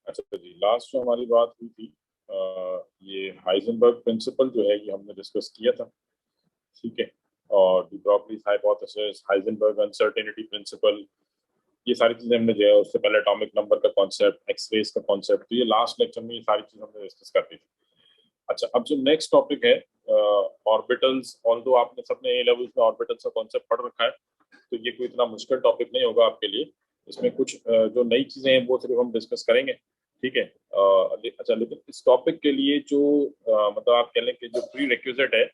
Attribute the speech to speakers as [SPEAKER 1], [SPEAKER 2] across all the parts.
[SPEAKER 1] अच्छा जी, लास्ट जो हमारी बात हुई थी ये हाइजेनबर्ग प्रिंसिपल जो है ये हमने डिस्कस किया था, ठीक है। और D Broglie's hypothesis, Heisenberg uncertainty principle, ये सारी चीजें हमने जो है, उससे पहले एटॉमिक नंबर का कॉन्सेप्ट, एक्सरेज का कॉन्सेप्ट, तो ये लास्ट लेक्चर में ये सारी चीजें हमने डिस्कस कर दी थी। अच्छा, अब जो नेक्स्ट टॉपिक है ऑर्बिटल्स, ऑल्दो आपने सबने ए लेवल्स में ऑर्बिटल्स का कॉन्सेप्ट पढ़ रखा है, तो ये कोई इतना मुश्किल टॉपिक नहीं होगा आपके लिए। इसमें कुछ जो नई चीजें हैं वो सिर्फ हम डिस्कस करेंगे, ठीक है। अच्छा, लेकिन इस टॉपिक के लिए जो मतलब आप कह लें कि जो प्री रिक्विजिट है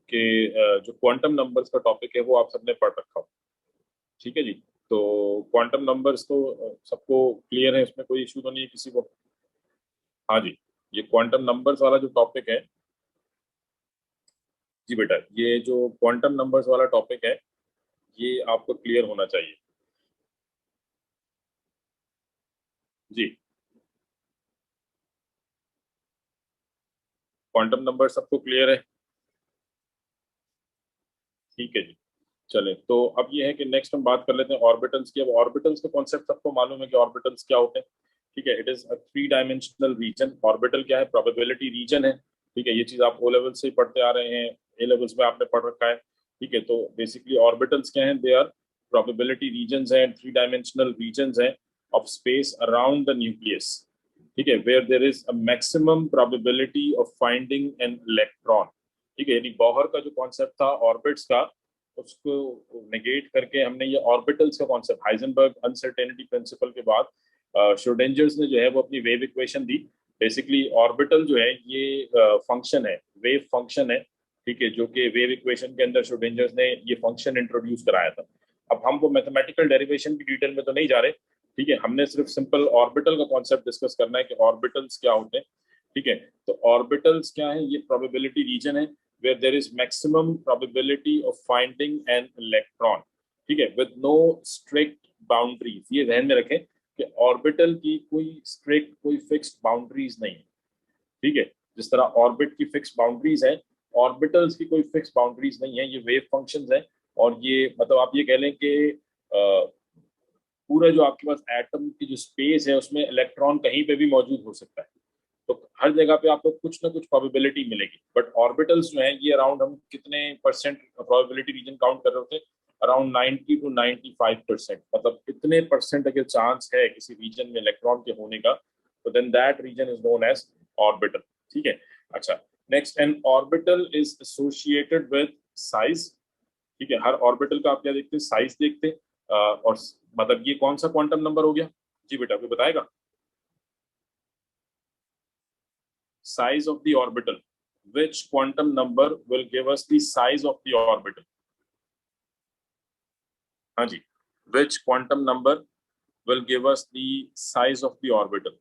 [SPEAKER 1] कि जो क्वांटम नंबर्स का टॉपिक है वो आप सबने पढ़ रखा हो, ठीक है जी। तो क्वांटम नंबर्स तो सबको क्लियर है, इसमें कोई इशू तो नहीं है किसी को? हाँ जी, ये क्वांटम नंबर्स वाला जो टॉपिक है जी बेटा, ये जो क्वांटम नंबर्स वाला टॉपिक है ये आपको क्लियर होना चाहिए जी। क्वांटम नंबर सबको क्लियर है, ठीक है जी। चले, तो अब ये है कि नेक्स्ट हम बात कर लेते हैं ऑर्बिटल्स की। अब ऑर्बिटल्स का कॉन्सेप्ट सबको मालूम है कि ऑर्बिटल्स क्या होते हैं, ठीक है। It is a 3 dimensional region. Orbital क्या है? प्रोबेबिलिटी रीजन है, ठीक है। ये चीज आप ओ लेवल से ही पढ़ते आ रहे हैं, ए लेवल्स में आपने पढ़ रखा है, ठीक है। तो बेसिकली ऑर्बिटल्स क्या है? दे आर प्रोबेबिलिटी रीजन है, 3 डायमेंशनल रीजन है of space around the nucleus, ठीक है, where there is a maximum probability of finding an electron, ठीक है। यानी बॉहर का जो कॉन्सेप्ट था ऑर्बिट्स का, उसको नेगेट करके हमने ये ऑर्बिटल्स का कॉन्सेप्ट, हाइजेनबर्ग अनसर्टेनिटी प्रिंसिपल के बाद श्रोडिंजर्स ने जो है वो अपनी वेव इक्वेशन दी। बेसिकली ऑर्बिटल जो है ये फंक्शन है, वेव फंक्शन है, ठीक है, जो कि वेव इक्वेशन के अंदर श्रोडिंजर्स ने ये फंक्शन इंट्रोड्यूस कराया था। अब हम वो मैथमेटिकल डेरिवेशन की डिटेल में तो नहीं जा रहे, ठीक है। हमने सिर्फ सिंपल ऑर्बिटल का कॉन्सेप्ट डिस्कस करना है कि ऑर्बिटल्स क्या होते हैं, ठीक है। तो ऑर्बिटल्स क्या है? ये प्रोबेबिलिटी रीजन है where there is maximum probability of finding an electron, ठीक है, with no strict boundaries। ये ध्यान में रखें कि ऑर्बिटल की कोई स्ट्रिक्ट, कोई फिक्स्ड बाउंड्रीज नहीं है, ठीक है। जिस तरह ऑर्बिट की फिक्स बाउंड्रीज है, ऑर्बिटल्स की कोई फिक्स बाउंड्रीज नहीं है, ये वेव फंक्शंस है। और ये मतलब आप ये कह लें कि पूरा जो आपके पास एटम की जो स्पेस है उसमें इलेक्ट्रॉन कहीं पे भी मौजूद हो सकता है, तो हर जगह पे आपको कुछ ना कुछ प्रोबेबिलिटी मिलेगी। बट ऑर्बिटल्स जो है ये अराउंड, हम कितने परसेंट प्रोबेबिलिटी रीजन काउंट कर रहे होते हैं? अराउंड 90 to 95%, मतलब इतने परसेंट अगर चांस है किसी रीजन में इलेक्ट्रॉन के होने का, तो then that region is known as orbital, ठीक है। अच्छा, next, n orbital is associated with size, ठीक है। हर ऑर्बिटल का आप क्या देखते हैं? साइज देखते हैं। और मतलब ये कौन सा क्वांटम नंबर हो गया जी बेटा, कोई बताएगा? size of the orbital, which quantum number will give us the size of the orbital? हाँ जी, which quantum number will give us the size of the orbital?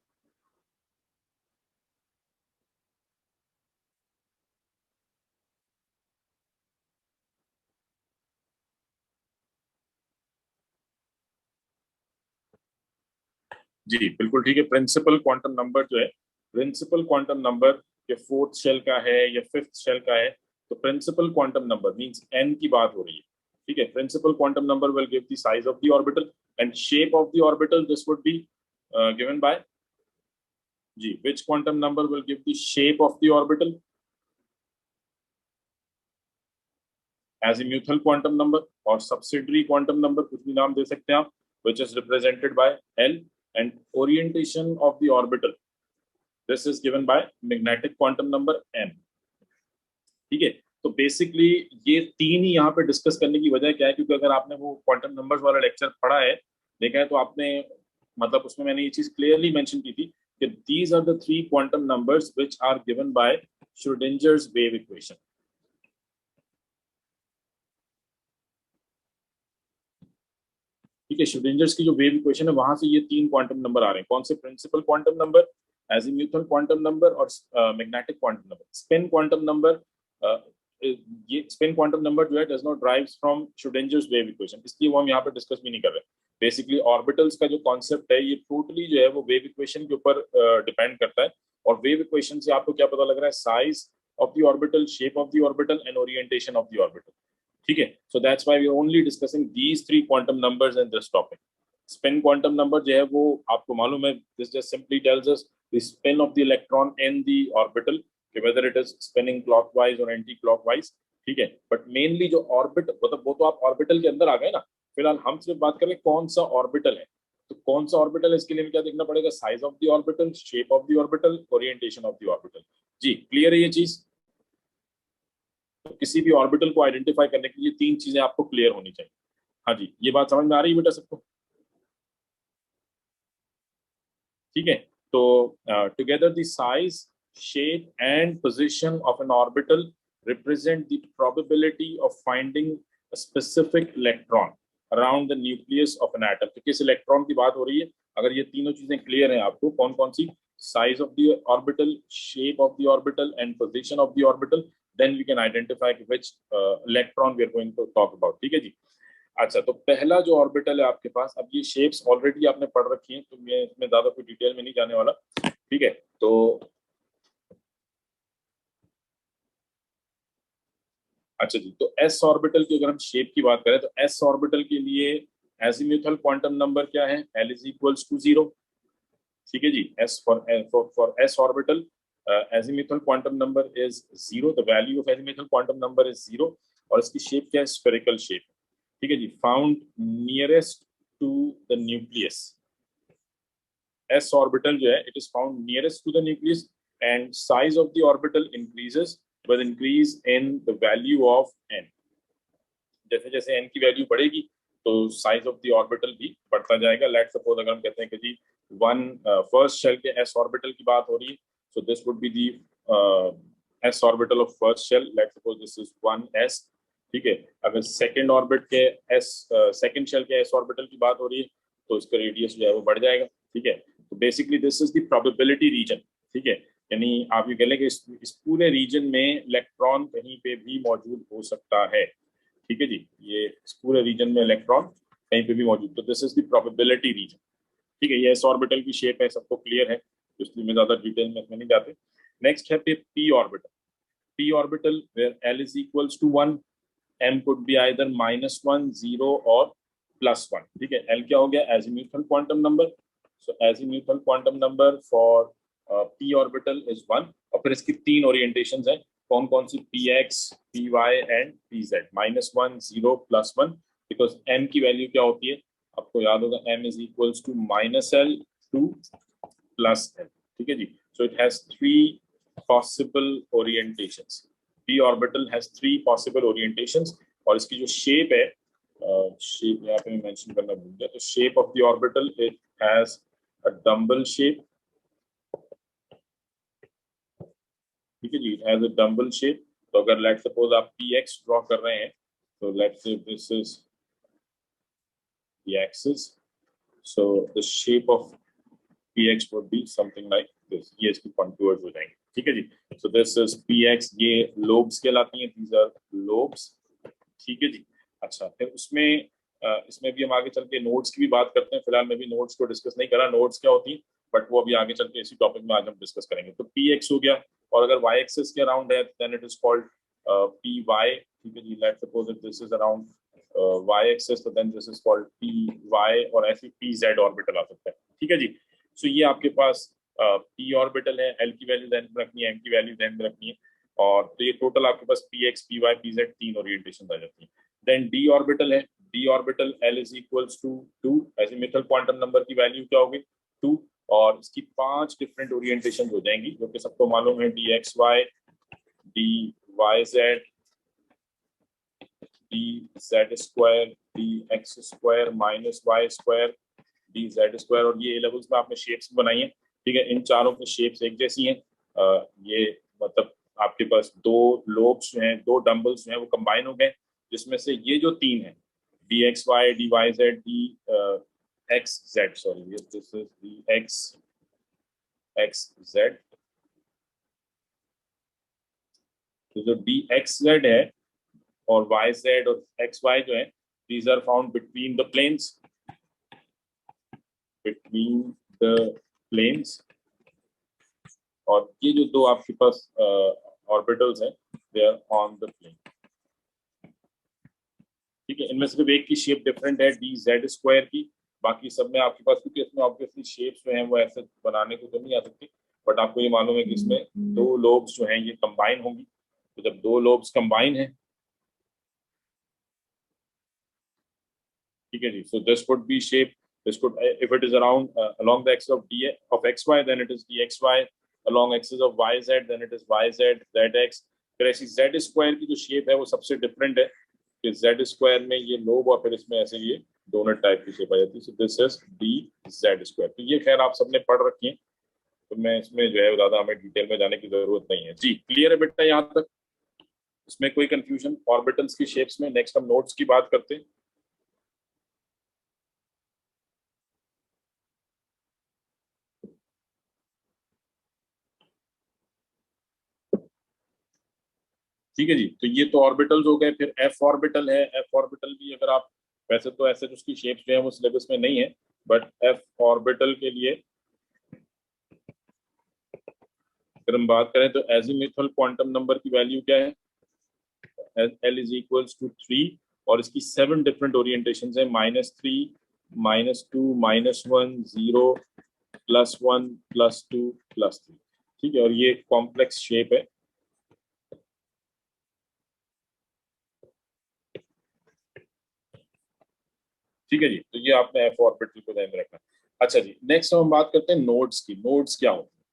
[SPEAKER 1] जी बिल्कुल ठीक है। प्रिंसिपल क्वांटम नंबर जो है, प्रिंसिपल क्वांटम नंबर के 4th shell का है या 5th शेल का है, तो principal quantum number means n की बात हो रही है, ठीक है। Principal quantum number will give the size of the orbital and shape of the orbital, this would be given by जी, which quantum number will give the shape of the orbital? azimuthal quantum number और subsidiary quantum number, कुछ भी नाम दे सकते हैं आप, which is represented by L, and orientation of the orbital, this is given by magnetic quantum number M, ठीक है। तो बेसिकली ये तीन ही यहाँ पे डिस्कस करने की वजह क्या है? क्योंकि अगर आपने वो क्वांटम नंबर्स वाला लेक्चर पढ़ा है, देखा है, तो आपने मतलब उसमें मैंने ये चीज क्लियरली मेंशन की थी कि these are the 3 quantum numbers which are given by Schrodinger's wave equation, ठीक है। श्रोडिंजर्स की जो वेव इक्वेशन है वहां से ये 3 क्वांटम नंबर आ रहे हैं। कौन से? Principal quantum number, azimuthal quantum number और magnetic quantum number. Spin quantum number, ये स्पिन क्वांटम नंबर जो है does not drives from Schrodinger's wave equation, इसलिए वो हम यहाँ पे डिस्कस भी नहीं कर रहे। बेसिकली ऑर्बिटल्स का जो कॉन्सेप्ट है ये टोटली जो है वो वेव इक्वेशन के ऊपर डिपेंड करता है। और वेव इक्वेशन से आपको क्या पता लग रहा है? Size of the orbital, shape of the orbital and orientation of the orbital, ठीक है। So that's why we are only discussing these 3 quantum numbers in this topic, spin quantum number जो है वो आपको मालूम है, this just simply tells us the spin of the electron in the orbital कि whether it is spinning clockwise or anticlockwise, ठीक है। But mainly जो ऑर्बिट, मतलब वो तो आप ऑर्बिटल के अंदर आ गए ना, फिलहाल हम सिर्फ बात करें कौन सा ऑर्बिटल है। तो कौन सा ऑर्बिटल है, इसके लिए क्या देखना पड़ेगा, size of the orbital, shape of the orbital, orientation of the orbital. जी क्लियर है ये चीज। तो किसी भी ऑर्बिटल को आइडेंटिफाई करने के लिए तीन चीजें आपको क्लियर होनी चाहिए। हाँ जी, ये बात समझ में आ रही है बेटा सबको? ठीक है। तो together the size, shape and position of N orbital represent the probability of finding a specific electron around the nucleus of an atom. तो किस इलेक्ट्रॉन की बात हो रही है, अगर ये तीनों चीजें क्लियर हैं आपको, कौन कौन सी, size of the orbital, shape of the orbital and position of the orbital, then we can identify which electron we are going to talk about. ठीक है जी। अच्छा, तो पहला जो ऑर्बिटल है आपके पास, अब ये शेप्स ऑलरेडी आपने पढ़ रखी हैं, तो मैं इसमें ज्यादा कोई डिटेल में नहीं जाने वाला, ठीक है। तो अच्छा जी, तो एस ऑर्बिटल की अगर हम शेप की बात करें, तो एस ऑर्बिटल के लिए एजीम्यूथल क्वांटम नंबर क्या है, एल इज इक्वल्स टू 0। ठीक है जी, s for s orbital azimuthal quantum number is 0, the value of azimuthal quantum number is 0, और इसकी शेप क्या है, स्फेरिकल शेप। ठीक है जी, found nearest to the nucleus. S orbital जो है, it is found nearest to the nucleus and size of the orbital increases with increase in the value of n. जैसे जैसे एन की वैल्यू बढ़ेगी तो साइज ऑफ द ऑर्बिटल भी बढ़ता जाएगा। लेट्स सपोज अगर हम कहते हैं कि जी वन फर्स्ट शेल के एस ऑर्बिटल की बात हो रही है, so this would be the s orbital of first shell, let's suppose this is 1s। ठीक है, अगर सेकंड ऑर्बिट के एस सेकंड शेल के एस ऑर्बिटल की बात हो रही है तो इसका रेडियस जो है वो बढ़ जाएगा। ठीक है, तो basically this is the probability region. ठीक है, यानी आप ये कह लें कि इस पूरे रीजन में इलेक्ट्रॉन कहीं पे भी मौजूद हो सकता है। ठीक है जी, ये इस पूरे रीजन में इलेक्ट्रॉन कहीं पे भी मौजूद, तो this is the probability region. ठीक है, ये एस ऑर्बिटल की शेप है, सबको क्लियर है, तो इसलिए मैं ज्यादा डिटेल में नहीं जाते। नेक्स्ट है p orbital. P orbital where l is equals to 1, m could be either -1, 0 और +1। ठीक है, एल क्या हो गया, azimuthal quantum number. So azimuthal quantum number for p orbital is 1, और फिर इसकी तीन ओरिएंटेशंस हैं, कौन कौन सी, p x, p y and p z, -1, 0, +1। Because m की वैल्यू क्या होती है, आपको याद होगा, m is equals to -l to +l। ठीक है जी, so it has 3 possible orientations. p orbital has 3 possible orientations, और इसकी जो शेप है, शेप यहाँ पे मेंशन करना भूल गया, तो shape of the orbital it has a dumbbell shape. ठीक है जी, it has a dumbbell shape. तो अगर लेट्स सपोज आप px ड्रॉ कर रहे हैं, तो let's say this is the axis, so the shape of px would be something like this, ये इसकी contours हो जाएंगे। ठीक है जी, so this is px, ये lobes कहलाती हैं, these are lobes। ठीक है जी। अच्छा, फिर उसमें इसमें भी हम आगे चल के नोट्स की भी बात करते हैं, फिलहाल मैं भी नोट्स को डिस्कस नहीं करा, नोट्स क्या होती है, बट वो अभी आगे चल के इसी टॉपिक में आज हम डिस्कस करेंगे। तो px हो गया, और अगर y एक्सिस के अराउंड है then it is called py। ठीक है जी, let's suppose it this is around y axis, तो then this is called py, और ऐसे pz ऑर्बिटल आ सकता है। ठीक है जी, सो ये आपके पास p ऑर्बिटल है, l की वैल्यू ध्यान में रखनी है, m की वैल्यू ध्यान में रखनी है, और तो ये टोटल आपके पास px, py, pz तीन ओरिएंटेशन आ जाती है। देन d ऑर्बिटल है, d orbital l is equals to 2, azimuthal quantum number की वैल्यू क्या होगी, 2, और इसकी 5 डिफरेंट ओरिएंटेशन हो जाएंगी, जो कि सबको मालूम है, dxy, dyz, dz square, dx square minus y square, dz square, और ये लेवल्स में आपने शेप्स बनाई है। ठीक है, इन चारों की शेप्स एक जैसी हैं। ये मतलब आपके पास दो लोब्स हैं, दो डम्बल्स हैं, वो कंबाइन हो गए, जिसमें से ये जो तीन है, dxy, dyz, dxz, sorry this is dxz, तो जो dxz है और yz और xy जो है, these are found between the planes, between the planes, और ये जो दो आपके पास ऑर्बिटल्स हैं, they are on the plane. ठीक है, इनमें सिर्फ एक की शेप डिफरेंट है, dz स्क्वायर की, बाकी सब में आपके पास, क्योंकि इसमें ऑब्वियसली शेप्स जो हैं वो ऐसे बनाने को तो नहीं आ सकती, बट आपको ये मालूम है कि इसमें दो लोब्स जो हैं ये कंबाइन होंगी। तो जब दो लोब्स कंबाइन है, ठीक है जी, so this would be shape, this could, if it is around along the axis of d of xy, then it is dxy, along axis of yz, then it is yz, zx। फिर ऐसी z square की जो shape है वो सबसे different है कि z square में ये लोब और फिर इसमें ऐसे ये डोनट टाइप की शेप आ जाती है। So this is D Z square. तो ये खैर आप सबने पढ़ रखी है, तो मैं इसमें जो है ज्यादा हमें डिटेल में जाने की जरूरत नहीं है जी। क्लियर है बेटा यहाँ तक? इसमें कोई कंफ्यूजन ऑर्बिटल्स की शेप्स में? नेक्स्ट हम नोड्स की बात करते हैं। ठीक है जी, तो ये तो ऑर्बिटल्स हो गए। फिर एफ ऑर्बिटल है। एफ ऑर्बिटल भी अगर आप, वैसे तो ऐसे उसकी शेप्स जो है वो सिलेबस में नहीं है, बट एफ ऑर्बिटल के लिए अगर हम बात करें तो एजीमुथल क्वांटम नंबर की वैल्यू क्या है? एल इज इक्वल्स टू 3, और इसकी 7 डिफरेंट ओरिएंटेशन है, -3, -2, -1, 0, +1, +2, +3। ठीक है, और ये कॉम्प्लेक्स शेप है। ठीक है जी, तो ये आपने एफ ऑर्बिटल को ध्यान में रखना। अच्छा जी, नेक्स्ट हम बात करते हैं नोड्स की। नोड्स क्या होते हैं?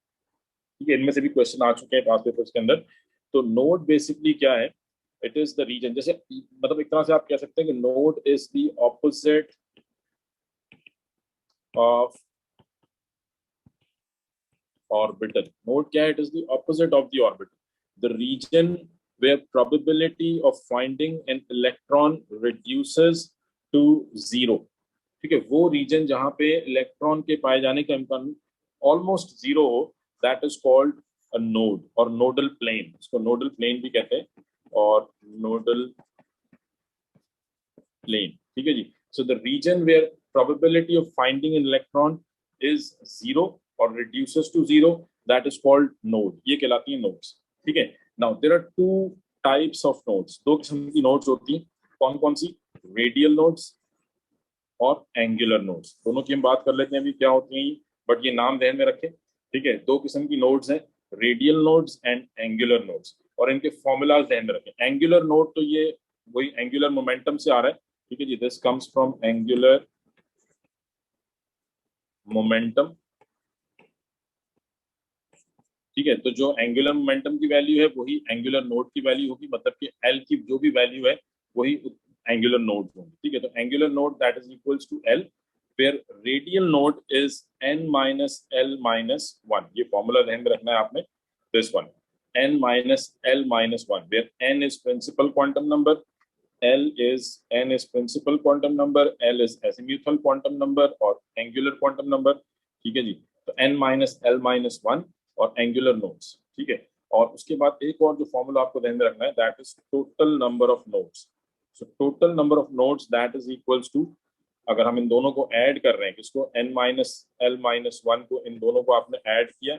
[SPEAKER 1] ठीक है, इनमें से भी क्वेश्चन आ चुके हैं पास पेपर्स के अंदर। तो नोड बेसिकली क्या है? इट इज द रीजन, जैसे मतलब एक तरह से आप कह सकते हैं कि node is the opposite of orbital. Node क्या है? It is the opposite of the orbital, the region where probability of finding an electron reduces to 0। ठीक है, वो रीजन जहां पे इलेक्ट्रॉन के पाए जाने का इम्कान ऑलमोस्ट जीरो हो, that is called a node or nodal plane. इसको नोडल प्लेन भी कहते हैं, और नोडल प्लेन। ठीक है जी, so the region where probability of finding an electron is zero or reduces to zero, that is called node. ये कहलाती है नोड्स। ठीक है, now there are two types of nodes. दो किस्म की नोड्स होती हैं। कौन कौन सी? रेडियल नोड्स और एंगुलर नोड्स। दोनों की हम बात कर लेते हैं अभी क्या होती हैं, बट ये नाम ध्यान में रखें। ठीक है, दो किस्म की नोड्स हैं, radial nodes and angular nodes, और इनके फॉर्मूलाज ध्यान में रखें। एंगुलर नोड तो ये वही एंगुलर मोमेंटम से आ रहा है। ठीक है जी, this comes from angular momentum. ठीक है, तो जो एंगुलर मोमेंटम की वैल्यू है वही एंगुलर नोड की वैल्यू होगी, मतलब कि एल की जो भी वैल्यू है वही एंगुलर नोड होंगी। ठीक है, तो angular node that is equals to l, where radial node is n minus l minus one. ये फॉर्मूला ध्यान में रखना है आपने, this one, n minus l minus one, where n is principal quantum number, n is principal quantum number, l is azimuthal quantum number और angular quantum number। ठीक है जी, तो n minus l minus one और angular nodes. ठीक है, और उसके बाद एक और जो फॉर्मूला आपको ध्यान में रखना है, that is total number of nodes. So total number of nodes that is equals to, अगर हम इन दोनों को ऐड कर रहे हैं, किसको? n minus l minus one को, इन दोनों को आपने ऐड किया।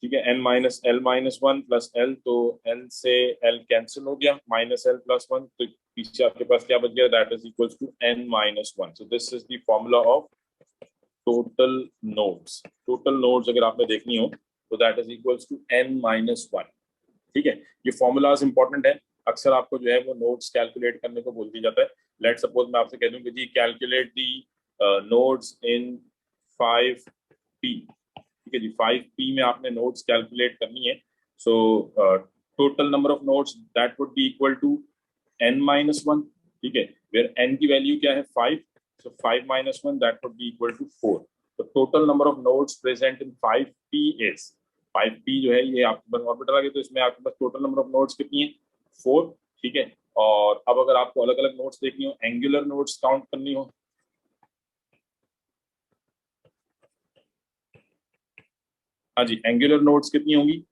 [SPEAKER 1] ठीक है, n minus l minus one plus L, तो n से l कैंसिल हो गया, माइनस एल प्लस वन, तो पीछे आपके पास क्या बच गया? That is equals to n minus one. So this is the formula of total nodes. Total nodes अगर आपने देखनी हो तो that is equals to n minus one. ठीक है, ये फॉर्मूलाज इंपॉर्टेंट है। अक्सर आपको जो है वो नोड्स कैलकुलेट करने को बोल दिया जाता है। लेट सपोज मैं आपसे कह दूं कि जी calculate the nodes in 5p। ठीक है जी, 5p में आपने नोड्स कैलकुलेट करनी है। So total number of nodes that would be equal to n minus one. ठीक है, वेयर n की वैल्यू क्या है? 5। So 5 minus one that would be equal to 4। तो total number of nodes present in 5p is 5p जो है ये आपके पास ऑर्बिटल आ गया, तो इसमें आपके पास टोटल नंबर ऑफ नोड्स कितनी है? 4। ठीक है, और अब अगर आपको अलग अलग नोड्स देखनी हो, एंगुलर नोड्स काउंट करनी हो, हाँ जी, एंगुलर नोड्स कितनी होंगी?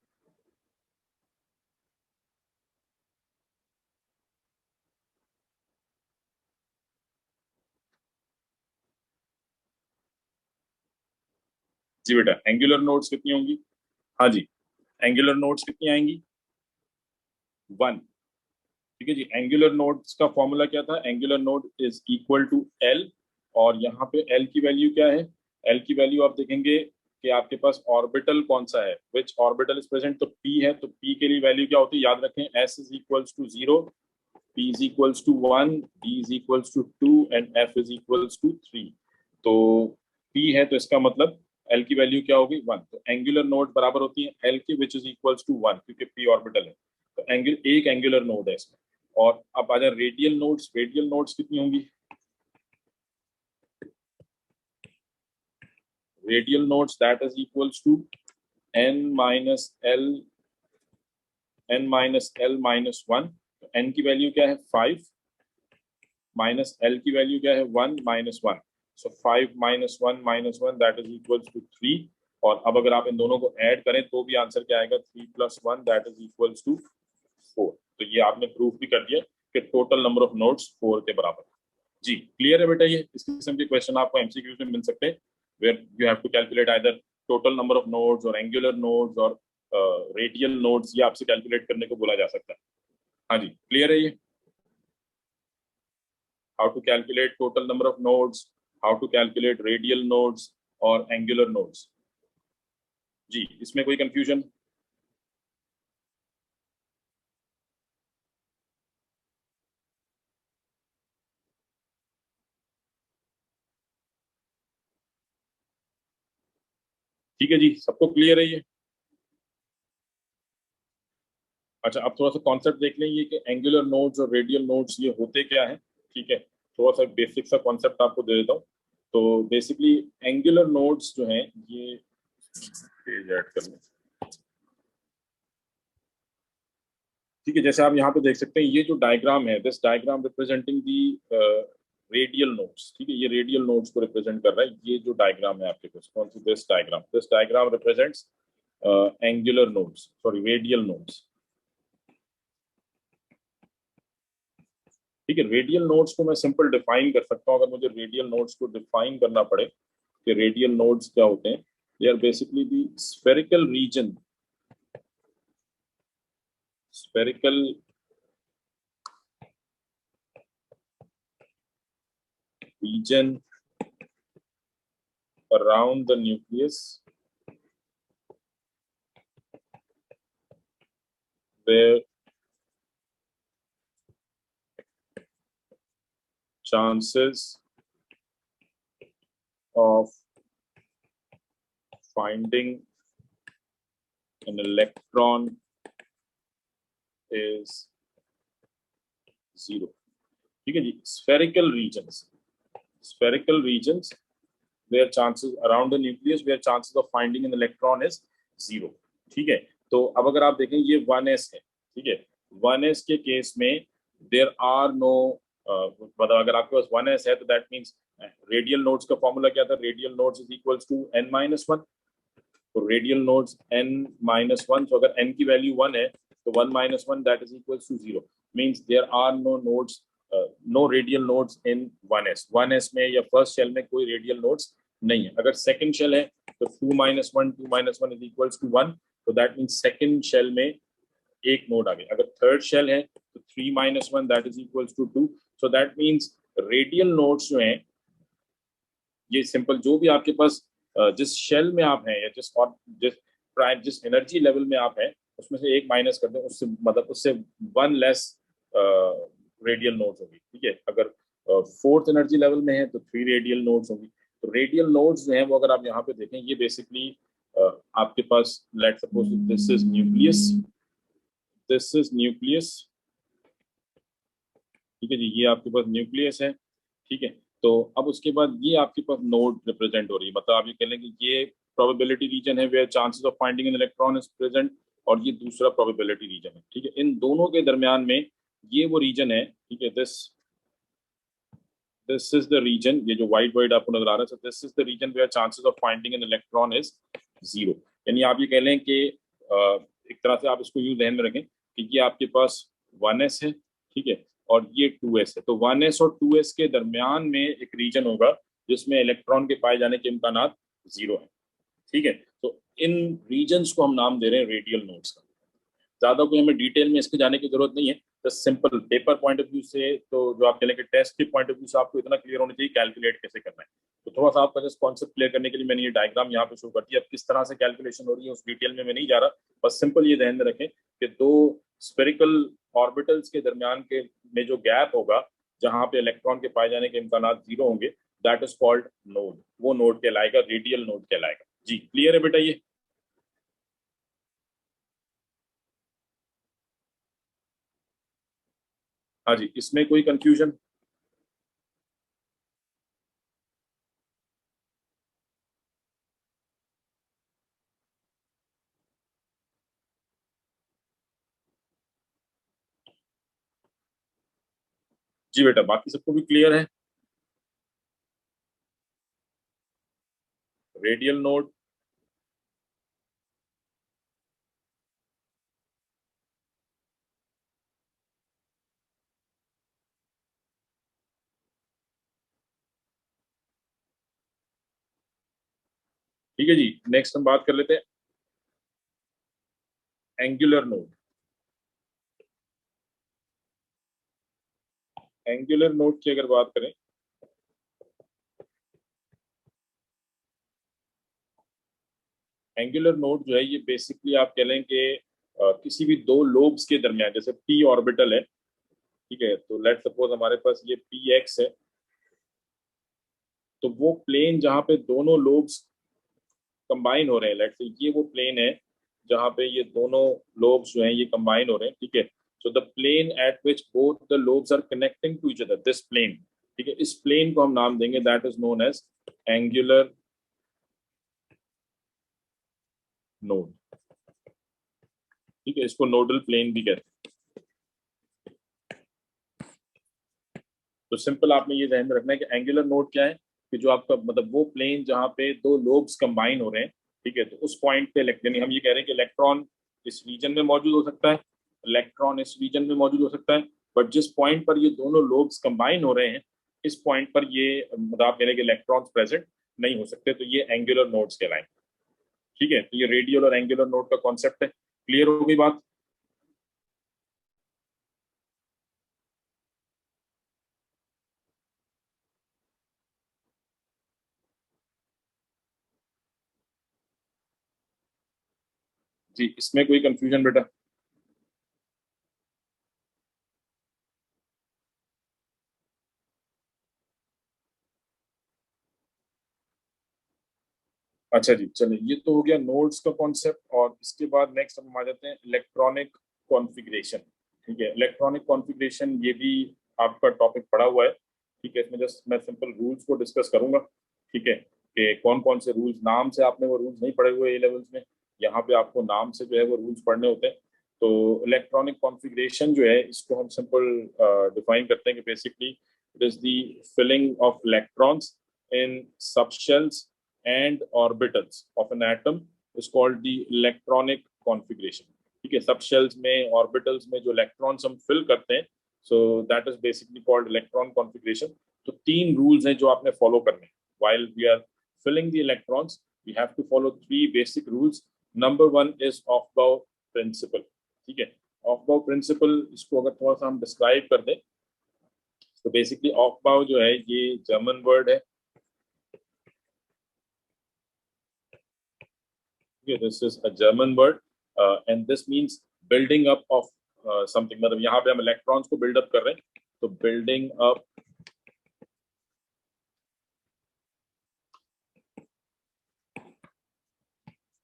[SPEAKER 1] जी बेटा, एंगुलर नोड्स कितनी होंगी? हाँ जी, एंगुलर नोड्स कितनी आएंगी? 1। ठीक ठीक है जी। एंगुलर नोड्स का फॉर्मूला क्या था? Angular node is equal to l, और यहाँ पे एल की वैल्यू क्या है? एल की वैल्यू आप देखेंगे कि आपके पास ऑर्बिटल कौन सा है, विच ऑर्बिटल इज प्रेजेंट, तो पी है, तो पी के लिए वैल्यू क्या होती है याद रखें, s is equals to 0, p is equals to 1, d is equals to 2 and f is equals to 3। तो पी है तो इसका मतलब एल की वैल्यू क्या होगी? 1। तो एंगुलर नोड बराबर होती है एल की विच इज इक्वल्स टू 1, क्योंकि पी ऑर्बिटल है, तो एक एंगुलर नोड है इसमें। और अब आ जाए रेडियल नोड्स। रेडियल नोड्स कितनी होंगी? Radial nodes that is equals to n minus l, n minus l minus 1। तो n की वैल्यू क्या है? 5, माइनस एल की वैल्यू क्या है? 1 minus 1। So 5 minus 1 minus 1 that is equals to 3। और अब अगर आप इन दोनों को ऐड करें तो भी आंसर क्या आएगा? 3 plus 1 that is equals to 4। तो ये आपने प्रूफ भी कर दिया कि टोटल नंबर ऑफ नोड्स 4 के बराबर। जी क्लियर है बेटा? ये इस किस्म के क्वेश्चन आपको एमसीक्यूज में मिल सकते हैं, where you have to calculate either total number of nodes और एंगुलर नोड्स और रेडियल नोड्स, ये आपसे कैलकुलेट करने को बोला जा सकता है। हाँ जी क्लियर है ये? How to calculate total number of nodes, how to calculate radial nodes और एंगुलर नोड्स। जी इसमें कोई कंफ्यूजन? ठीक है जी, सबको क्लियर है ये? अच्छा अब थोड़ा सा कॉन्सेप्ट देख लें, ये कि एंगुलर नोड्स और रेडियल नोड्स ये होते क्या है। ठीक है, थोड़ा सा बेसिक सा कॉन्सेप्ट आपको दे देता हूँ। तो बेसिकली एंगुलर नोड्स जो हैं ये, पेज ऐड कर लें। ठीक है, जैसे आप यहाँ पे देख सकते हैं, ये जो डायग्राम है, this diagram representing the radial nodes. ठीक है, ये रेडियल नोड्स को रिप्रेजेंट कर रहा है। ये जो डायग्राम है आपके पास, कौन सी? This diagram represents angular nodes, sorry radial nodes. ठीक है, रेडियल नोड्स को मैं सिंपल डिफाइन कर सकता हूँ। अगर मुझे रेडियल नोड्स को डिफाइन करना पड़े कि रेडियल नोड्स क्या होते हैं, they are basically the spherical region, spherical region around the nucleus where chances of finding an electron is 0। ठीक है जी, spherical regions where chances around the nucleus where chances of finding an electron is 0। ठीक है, तो अब अगर आप देखें ये 1s है। ठीक है, 1s के केस में देयर आर नो, मतलब अगर आपके पास 1s है तो दैट मींस रेडियल नोड्स का फॉर्मूला क्या था? Radial nodes is equals to n minus 1। तो रेडियल नोड्स n माइनस 1, तो अगर n की वैल्यू 1 है तो 1 minus 1 that is equals to 0, means there are no nodes, no radial nodes in 1s में या फर्स्ट शेल में कोई रेडियल नोड्स नहीं है। अगर सेकंड शेल है तो 2 माइनस 1 इज इक्वल्स टू 1, तो दैट मींस सेकंड शेल में एक नोड आ गया। अगर थर्ड शेल है तो 3 minus 1 that is equals to 2। So that means radial nodes जो हैं ये सिंपल, जो भी आपके पास जिस शेल में आप हैं या जिस एनर्जी लेवल में आप हैं उसमें से एक माइनस कर दें, उससे मतलब उससे 1 लेस रेडियल नोड्स होगी। ठीक है, अगर फोर्थ एनर्जी लेवल में है तो 3 रेडियल नोड्स होगी। तो रेडियल नोड्स जो हैं वो अगर आप यहाँ पे देखें, ये बेसिकली आपके पास, let suppose this is nucleus, this is nucleus. ठीक है जी, ये आपके पास न्यूक्लियस है। ठीक है, तो अब उसके बाद ये आपके पास नोड रिप्रेजेंट हो रही है, मतलब आप ये कह लें कि ये प्रोबेबिलिटी रीजन है where chances of finding an electron is present, और ये दूसरा प्रोबेबिलिटी रीजन है। ठीक है, इन दोनों के दरमियान में ये वो रीजन है। ठीक है, दिस इज द रीजन, ये जो वाइट आपको नजर आ रहा है, this is the region where chances of finding an electron is 0। यानी आप ये कह लें कि एक तरह से आप इसको यूं ध्यान में रखें कि ये आपके पास 1s है। ठीक है, और ये 2s है। तो 1s और 2s के दरमियान में एक रीजन होगा जिसमें इलेक्ट्रॉन के पाए जाने के इम्कानात 0 है। ठीक है, तो इन रीजन्स को हम नाम दे रहे हैं रेडियल नोड्स का। ज्यादा कोई हमें डिटेल में इसके जाने की जरूरत नहीं है, simple paper point of view से, तो जो आप कहेंगे टेस्ट के पॉइंट ऑफ व्यू से आपको इतना क्लियर होना चाहिए कैलकुलेट कैसे करना है। तो थोड़ा सा आपका जस्ट कॉन्सेप्ट क्लियर करने के लिए मैंने ये डायग्राम यहाँ पे शो कर दिया। अब किस तरह से कैलकुलेशन हो रही है उस डिटेल में मैं नहीं जा रहा, बस सिंपल ये ध्यान में रखें कि दो स्फेरिकल ऑर्बिटल्स के दरमियान के में जो गैप होगा, जहां पे इलेक्ट्रॉन के पाए जाने के इम्कानात जीरो होंगे, दैट इज कॉल्ड नोड। वो नोड कहलाएगा, रेडियल नोड कहलाएगा। जी क्लियर है बेटा ये? हाँ जी, इसमें कोई कंफ्यूजन? जी बेटा, बाकी सबको भी क्लियर है? रेडियल नोड, ठीक है जी। नेक्स्ट हम बात कर लेते हैं एंगुलर नोड। एंगुलर नोड की अगर बात करें, एंगुलर नोड जो है ये बेसिकली आप कह लें कि किसी भी दो लोब्स के दरमियान, जैसे पी ऑर्बिटल है, ठीक है, तो लेट सपोज हमारे पास ये पी एक्स है, तो वो प्लेन जहां पे दोनों लोब्स कंबाइन हो रहे हैं, लेट से ये वो प्लेन है जहां पे ये दोनों लोब्स जो हैं ये कंबाइन हो रहे हैं, ठीक है। So the plane at which both the lobes are connecting to each other, this plane, ठीक है, इस प्लेन को हम नाम देंगे that is known as angular node, ठीक है, इसको नोडल प्लेन भी कहते हैं। तो सिंपल आपने ये ध्यान में रखना है कि एंगुलर नोड क्या है, कि जो आपका मतलब वो प्लेन जहां पे दो लोब्स कंबाइन हो रहे हैं, ठीक है, तो उस पॉइंट पे यानी हम ये कह रहे हैं कि इलेक्ट्रॉन इस रीजन में मौजूद हो सकता है, इलेक्ट्रॉन इस रीजन में मौजूद हो सकता है, बट जिस पॉइंट पर ये दोनों लोब्स कंबाइन हो रहे हैं, इस पॉइंट पर ये मतलब आप कह रहे हैं कि इलेक्ट्रॉन्स प्रेजेंट नहीं हो सकते, तो ये एंगुलर नोड्स कहलाएंगे, ठीक है। तो ये रेडियल और एंगुलर नोड का कॉन्सेप्ट है। क्लियर हो गई बात? जी, इसमें कोई कंफ्यूजन बेटा? अच्छा जी, चलिए ये तो हो गया नोड्स का कॉन्सेप्ट, और इसके बाद नेक्स्ट हम आ जाते हैं इलेक्ट्रॉनिक कॉन्फ़िगरेशन। ठीक है, इलेक्ट्रॉनिक कॉन्फ़िगरेशन ये भी आपका टॉपिक पड़ा हुआ है, ठीक है। इसमें जस्ट मैं सिंपल रूल्स को डिस्कस करूंगा, ठीक है, कि कौन कौन से रूल्स, नाम से आपने वो रूल्स नहीं पढ़े हुए ए लेवल्स में, यहाँ पे आपको नाम से जो है वो रूल्स पढ़ने होते हैं। तो इलेक्ट्रॉनिक कॉन्फ़िगरेशन जो है इसको हम सिंपल डिफाइन करते हैं कि basically it is the filling of electrons in subshells and orbitals of an atom is called the electronic configuration, ठीक है। सबशेल्स में, ऑर्बिटल्स में जो इलेक्ट्रॉन्स हम फिल करते हैं, so that is basically called electron configuration. तो तीन रूल्स हैं जो आपने फॉलो करने हैं while we are filling the electrons. We have to follow three basic rules. Number one is aufbau principle, ठीक है। ऑफ-बाउ प्रिंसिपल, इसको अगर थोड़ा सा हम डिस्क्राइब कर दें, तो बेसिकली ऑफ-बाउ जो है ये जर्मन वर्ड है, okay, this is a German word, and this means building up of something। मतलब यहाँ पे हम इलेक्ट्रॉन्स को बिल्ड अप कर रहे हैं, तो बिल्डिंग अप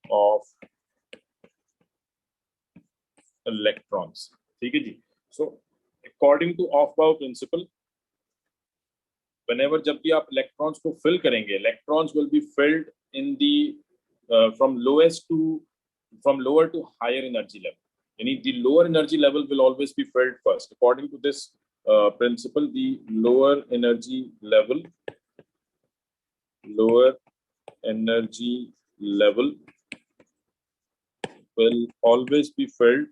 [SPEAKER 1] ऑफ इलेक्ट्रॉन्स, ठीक है जी। So according to aufbau principle, whenever जब भी आप इलेक्ट्रॉन्स को फिल करेंगे, electrons will be filled in the from lowest to from lower to higher energy level, yani the lower energy level will always be filled first. According to this principle, the lower energy level will always be filled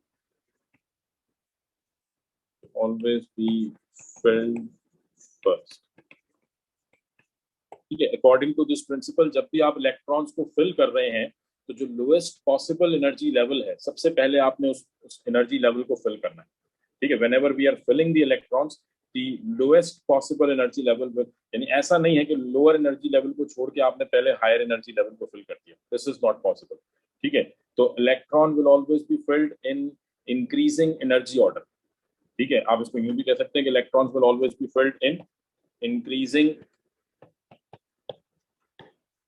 [SPEAKER 1] first, ठीक है। According to this principle, जब भी आप electrons को fill कर रहे हैं, तो जो लोएस्ट पॉसिबल एनर्जी लेवल है, सबसे पहले आपने उस एनर्जी लेवल को फिल करना है, ठीक है, whenever we are filling the electrons, the lowest possible energy level with, यानी ऐसा नहीं है कि lower energy level को छोड़ के आपने पहले higher energy level को fill कर दिया, this is not possible. ठीक है, तो electron will always be filled in increasing energy order. ठीक है, आप इसको यूं भी कह सकते हैं कि electrons will always be filled in increasing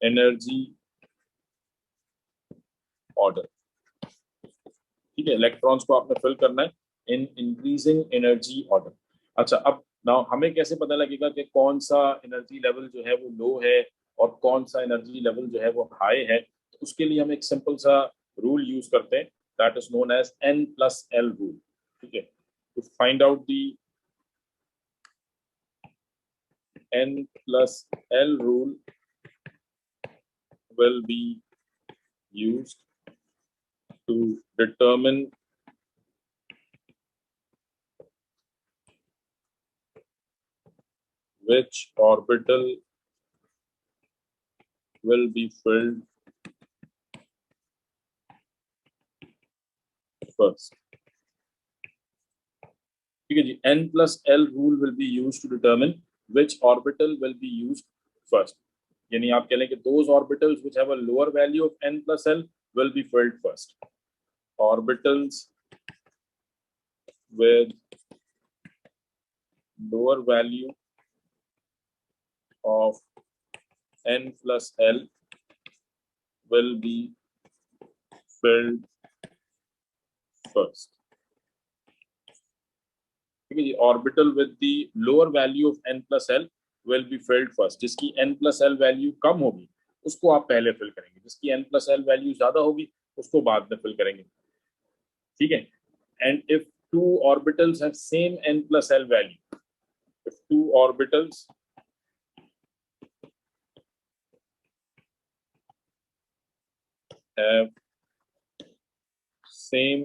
[SPEAKER 1] energy order. ठीक है, इलेक्ट्रॉन्स को आपने फिल करना है इन इंक्रीजिंग एनर्जी ऑर्डर. अच्छा, अब नाउ हमें कैसे पता लगेगा कि कौन सा एनर्जी लेवल जो है वो लो है और कौन सा एनर्जी लेवल जो है वो हाई है? तो उसके लिए हम एक सिंपल सा रूल यूज करते हैं, that is known as N+L rule. ठीक है, to find out the N+L rule will be used to determine which orbital will be filled first. ठीक है जी, N+L rule will be used to determine which orbital will be used first. यानी आप कह लें कि those orbitals which have a lower value of N+L will be filled first. Orbitals with lower value of N+L will be filled first. ठीक है जी, orbital with the lower value of N+L will be filled first. जिसकी N+L value कम होगी उसको आप पहले fill करेंगे, जिसकी N+L वैल्यू ज्यादा होगी उसको बाद में फिल करेंगे. ठीक है, and if two orbitals have same N+L value, if two orbitals have same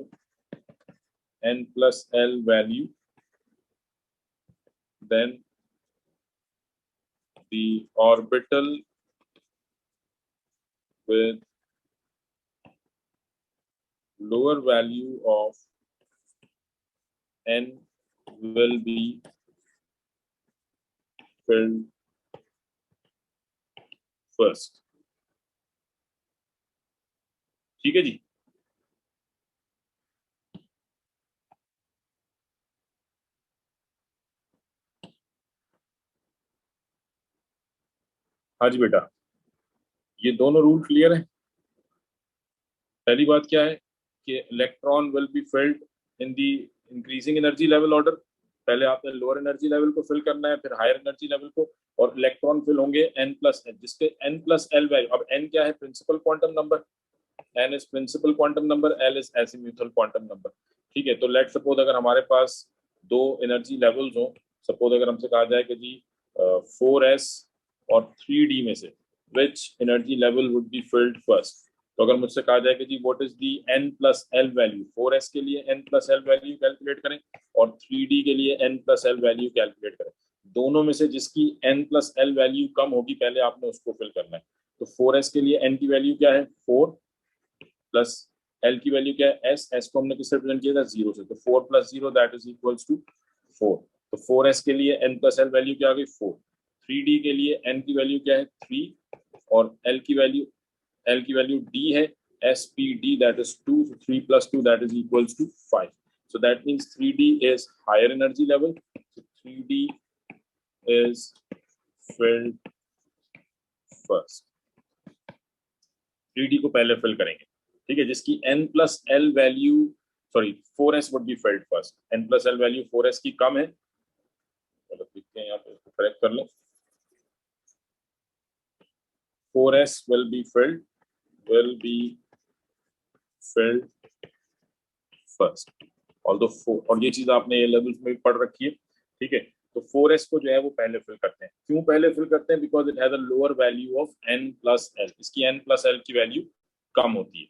[SPEAKER 1] N+L value, then the orbital with lower value of N will be filled first. ठीक है जी. हाँ जी बेटा, ये दोनों रूल क्लियर है. पहली बात क्या है कि electron will be filled in the increasing energy level order. पहले आपने लोअर एनर्जी लेवल को फिल करना है, फिर हायर एनर्जी लेवल को, और इलेक्ट्रॉन फिल होंगे N+L, जिसके N+L वैल्यू, अब N क्या है? Principal quantum number. N is principal quantum number, L is azimuthal quantum number. ठीक है, तो लेट सपोज अगर हमारे पास दो एनर्जी लेवल्स हो, सपोज अगर हमसे कहा जाए कि जी 4s और 3d में से which energy level would be filled first. तो अगर मुझसे कहा जाए कि जी what is the N+L value, 4s के लिए N+L वैल्यू कैलकुलेट करें और 3d के लिए N+L वैल्यू कैलकुलेट करें, दोनों में से जिसकी N+L वैल्यू कम होगी पहले आपने उसको फिल करना है. तो 4s के लिए N की वैल्यू क्या है? 4 प्लस L की वैल्यू क्या है? S को हमने किससे रिप्रेजेंट किया था? 0 से. तो 4 + 0 दैट इज इक्वल्स टू 4. तो 4s के लिए N+L वैल्यू क्या आ गई? 4. 3d के लिए N की वैल्यू क्या है? 3, और L की वैल्यू D है, SPD that is 2, so 3 + 2 that is equals to 5. So that means 3D is higher energy level. So 3D is filled first. 3D को पहले फिल करेंगे. ठीक है, जिसकी N+L value, sorry 4s would be filled first. N+L value 4s की कम है, चलो देखते हैं यहाँ पे करेक्ट कर लें. 4s will be filled first. Although 4, और ये चीज आपने ये लेवल्स में भी पढ़ रखी है. ठीक है, तो 4s को जो है वो पहले फिल करते हैं. क्यों पहले फिल करते हैं? Because it has a lower value of N+L. इसकी N+L की वैल्यू कम होती है.